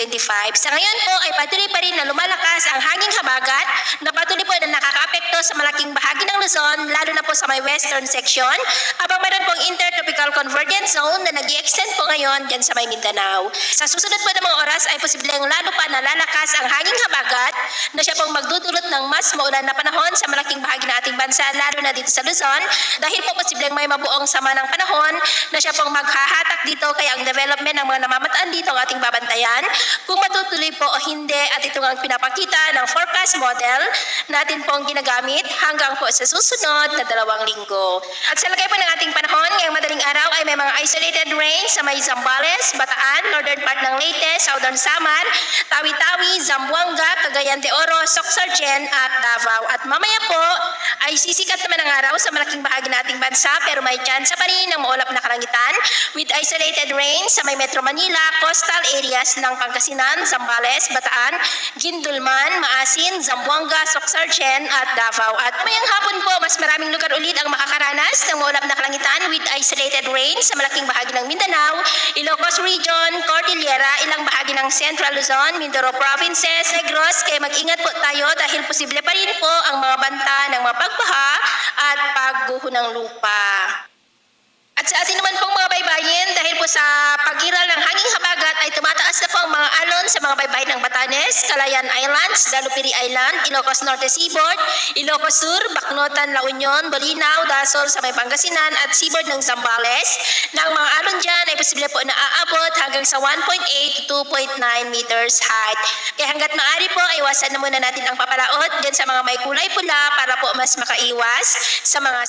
2025. Sa ngayon po ay patuloy pa rin na lumalakas ang hanging habagat na patuloy po na nakakaapekto sa malaking bahagi ng Luzon, lalo na po sa may western section, habang meron pong intertropical convergence zone na nag-i-extend po ngayon dyan sa may Mindanao. Sa susunod po ng mga oras ay posibleng lalo pa na lalakas ang hanging habagat na siya pong magdudulot ng mas maulan na panahon sa malaking bahagi ng ating bansa, lalo na dito sa Luzon, dahil po posibleng may mabuong sama ng panahon na siya pong maghahatak dito, kaya ang development ng mga namamataan dito ang ating babantayan kung matutuloy po o hindi, at ito ang pinapakita ng forecast model natin pong ginagamit hanggang po sa susunod na 2 linggo. At sa lagay po ng ating panahon, ngayong madaling araw ay may mga isolated rain sa may Zambales, Bataan, northern part ng Leyte, southern Samar, Tawi-Tawi, Zamboanga, Cagayan de Oro, Soc-Sargen at Davao. At mamaya po ay sisikat naman ang araw sa malaking bahagi ng ating bansa, pero may chance pa rin ng maulap na kalangitan with isolated rain sa may Metro Manila, coastal areas ng Pangasinan, Zambales, Bataan, Guindulman, Maasin, Zamboanga, Soc-Sargen at Davao. At mamayang hapon po, mas maraming lugar ulit ang makakaranas ng maulap na kalangitan with isolated rain sa malaking bahagi ng Mindanao, Ilocos Region, Cordillera, ilang bahagi ng Central Luzon, Mindoro Provinces, Negros. Kaya mag-ingat po tayo dahil posible pa rin po ang mga banta ng mga pagbaha at pagguho ng lupa. At sa atin naman pong mga baybayin, dahil po sa pag-iral ng hanging habagat ay tumataas na po ang mga alon sa mga baybayin ng Batanes, Calayan Islands, Dalupiri Island, Ilocos Norte Seaboard, Ilocos Sur, Bacnotan, La Union, Bolinao, Dasol sa may Pangasinan at seaboard ng Zambales. Nang mga alon dyan ay posible po na aabot hanggang sa 1.8 to 2.9 meters height. Kaya hanggat maaari po ay iwasan na muna natin ang papalaot dyan sa mga may kulay pula para po mas makaiwas sa mga